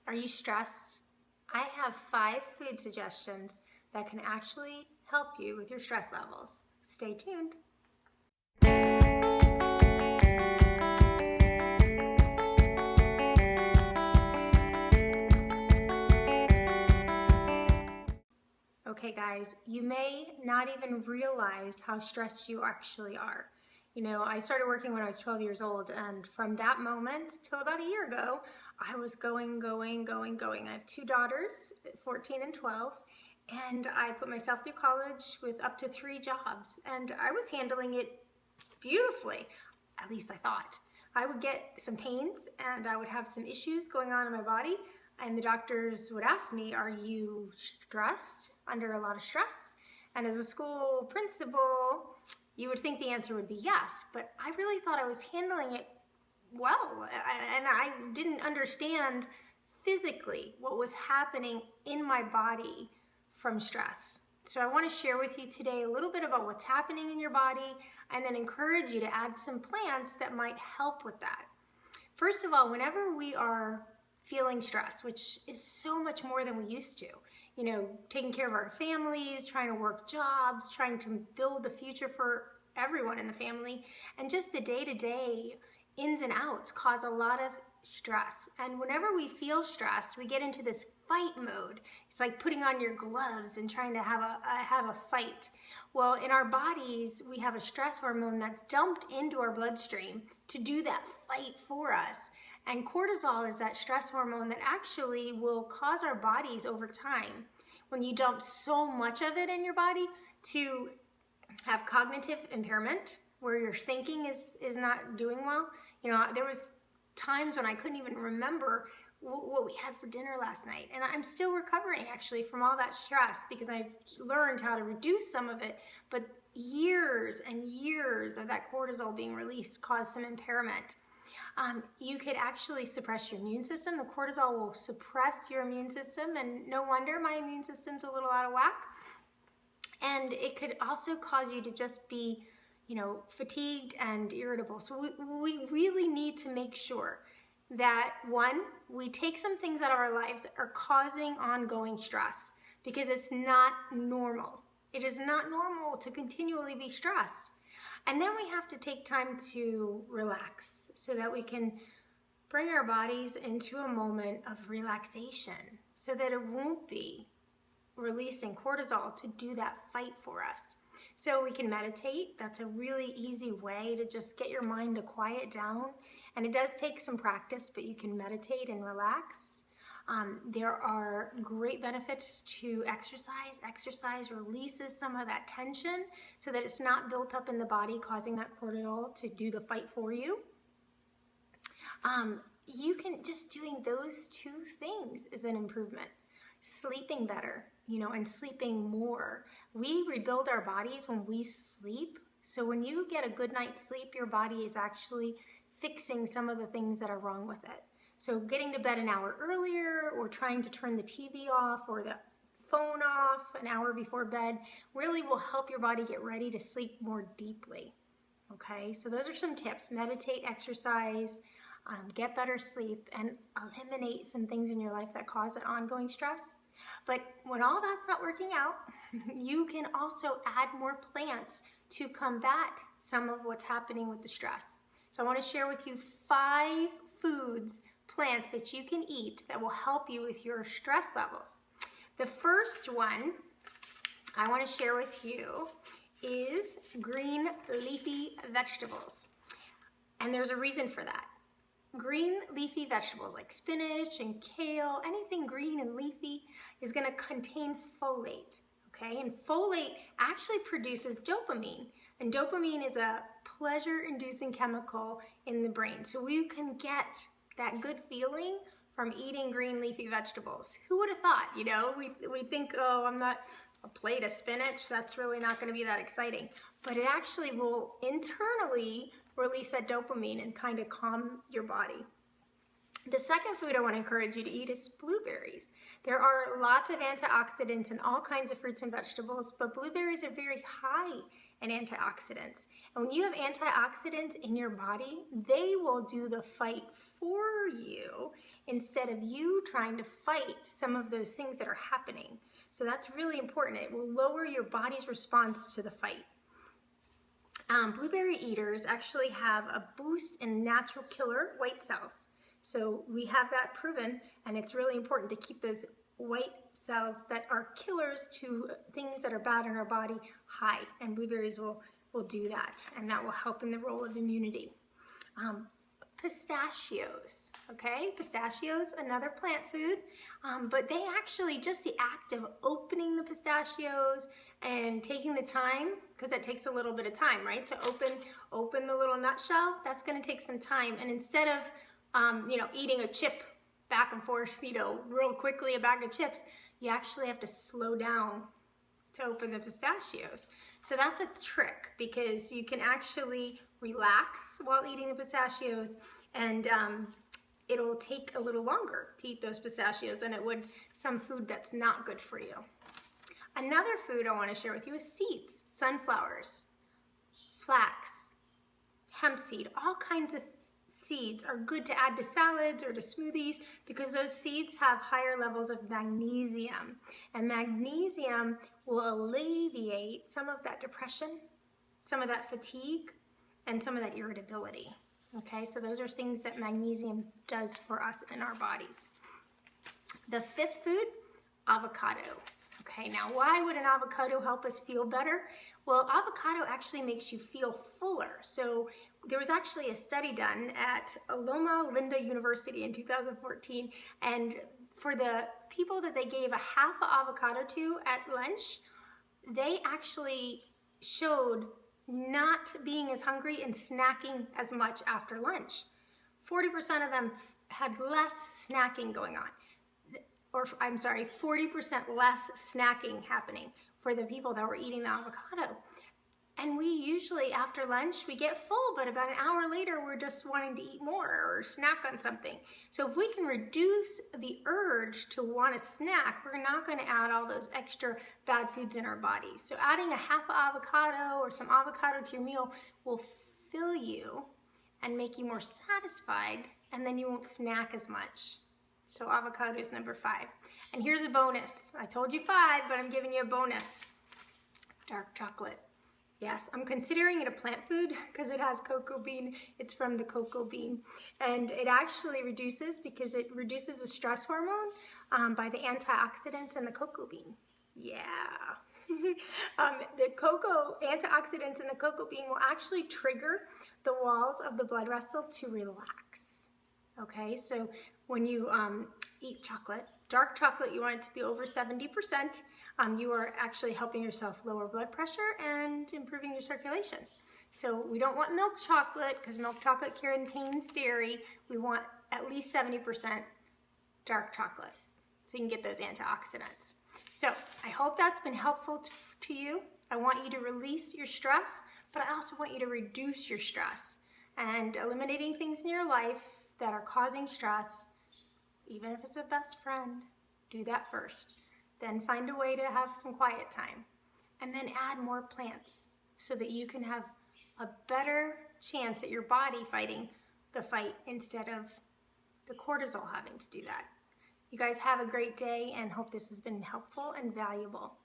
Are you stressed? I have 5 food suggestions that can actually help you with your stress levels. Stay tuned. Okay guys, you may not even realize how stressed you actually are. You know, I started working when I was 12 years old, and from that moment till about a year ago, I was going. I have 2 daughters, 14 and 12, and I put myself through college with up to 3 jobs, and I was handling it beautifully, at least I thought. I would get some pains and I would have some issues going on in my body, and the doctors would ask me, are you stressed, under a lot of stress? And as a school principal, you would think the answer would be yes, but I really thought I was handling it well, and I didn't understand physically what was happening in my body from stress. So I want to share with you today a little bit about what's happening in your body, and then encourage you to add some plants that might help with that. First of all, whenever we are feeling stress, which is so much more than we used to, you know, taking care of our families, trying to work jobs, trying to build a future for everyone in the family, and just the day-to-day ins and outs cause a lot of stress. And whenever we feel stressed, we get into this fight mode. It's like putting on your gloves and trying to have a fight. Well, in our bodies, we have a stress hormone that's dumped into our bloodstream to do that fight for us. And cortisol is that stress hormone that actually will cause our bodies over time, when you dump so much of it in your body, to have cognitive impairment, where your thinking is not doing well. You know, there was times when I couldn't even remember what we had for dinner last night, and I'm still recovering actually from all that stress, because I've learned how to reduce some of it, but years and years of that cortisol being released caused some impairment. You could actually suppress your immune system. The cortisol will suppress your immune system, and no wonder my immune system's a little out of whack. And it could also cause you to just be, you know, fatigued and irritable. So we really need to make sure that, one, we take some things out of our lives that are causing ongoing stress, because it's not normal. It is not normal to continually be stressed. And then we have to take time to relax so that we can bring our bodies into a moment of relaxation, so that it won't be releasing cortisol to do that fight for us. So we can meditate. That's a really easy way to just get your mind to quiet down. And it does take some practice, but you can meditate and relax. There are great benefits to exercise. Exercise releases some of that tension so that it's not built up in the body, causing that cortisol to do the fight for you. You can, just doing those 2 things is an improvement. Sleeping better, you know, and sleeping more. We rebuild our bodies when we sleep. So when you get a good night's sleep, your body is actually fixing some of the things that are wrong with it. So getting to bed an hour earlier, or trying to turn the TV off or the phone off an hour before bed, really will help your body get ready to sleep more deeply. Okay, so those are some tips. Meditate, exercise, get better sleep, and eliminate some things in your life that cause that ongoing stress. But when all that's not working out, you can also add more plants to combat some of what's happening with the stress. So I want to share with you 5 plants that you can eat that will help you with your stress levels. The first one I want to share with you is green leafy vegetables. And there's a reason for that. Green leafy vegetables like spinach and kale, anything green and leafy, is going to contain folate. Okay, and folate actually produces dopamine, and dopamine is a pleasure-inducing chemical in the brain. So we can get that good feeling from eating green leafy vegetables. Who would have thought? You know, we think, oh, I'm not a plate of spinach, that's really not going to be that exciting. But it actually will internally release that dopamine and kind of calm your body. The second food I want to encourage you to eat is blueberries. There are lots of antioxidants in all kinds of fruits and vegetables, but blueberries are very high and antioxidants. And when you have antioxidants in your body, they will do the fight for you instead of you trying to fight some of those things that are happening. So that's really important. It will lower your body's response to the fight. Blueberry eaters actually have a boost in natural killer white cells. So we have that proven, and it's really important to keep those white cells that are killers to things that are bad in our body high, and blueberries will do that, and that will help in the role of immunity. Pistachios, okay? Pistachios, another plant food, but they actually, just the act of opening the pistachios and taking the time, because that takes a little bit of time, right? To open the little nutshell, that's gonna take some time. And instead of, eating a chip back and forth, real quickly, a bag of chips, you actually have to slow down to open the pistachios. So that's a trick, because you can actually relax while eating the pistachios, and it'll take a little longer to eat those pistachios than it would some food that's not good for you. Another food I want to share with you is seeds, sunflowers, flax, hemp seed, all kinds of seeds are good to add to salads or to smoothies, because those seeds have higher levels of magnesium, and magnesium will alleviate some of that depression, some of that fatigue, and some of that irritability. Okay, so those are things that magnesium does for us in our bodies. The fifth food, avocado. Okay, now why would an avocado help us feel better? Well, avocado actually makes you feel fuller. So there was actually a study done at Loma Linda University in 2014, and for the people that they gave a half avocado to at lunch, they actually showed not being as hungry and snacking as much after lunch. 40% of them had less snacking going on. Or I'm sorry, 40% less snacking happening for the people that were eating the avocado. And we usually, after lunch, we get full, but about an hour later, we're just wanting to eat more or snack on something. So if we can reduce the urge to want to snack, we're not going to add all those extra bad foods in our bodies. So adding a half avocado or some avocado to your meal will fill you and make you more satisfied, and then you won't snack as much. So avocado is number 5. And here's a bonus. I told you 5, but I'm giving you a bonus. Dark chocolate. Yes, I'm considering it a plant food because it has cocoa bean. It's from the cocoa bean. And it actually reduces, because it reduces the stress hormone by the antioxidants in the cocoa bean. Yeah. The cocoa antioxidants in the cocoa bean will actually trigger the walls of the blood vessel to relax. Okay, so when you eat chocolate, dark chocolate, you want it to be over 70%. You are actually helping yourself lower blood pressure and improving your circulation. So we don't want milk chocolate, because milk chocolate contains dairy. We want at least 70% dark chocolate, so you can get those antioxidants. So I hope that's been helpful to you. I want you to release your stress, but I also want you to reduce your stress. And eliminating things in your life that are causing stress, even if it's a best friend, do that first. Then find a way to have some quiet time. And then add more plants so that you can have a better chance at your body fighting the fight instead of the cortisol having to do that. You guys have a great day, and hope this has been helpful and valuable.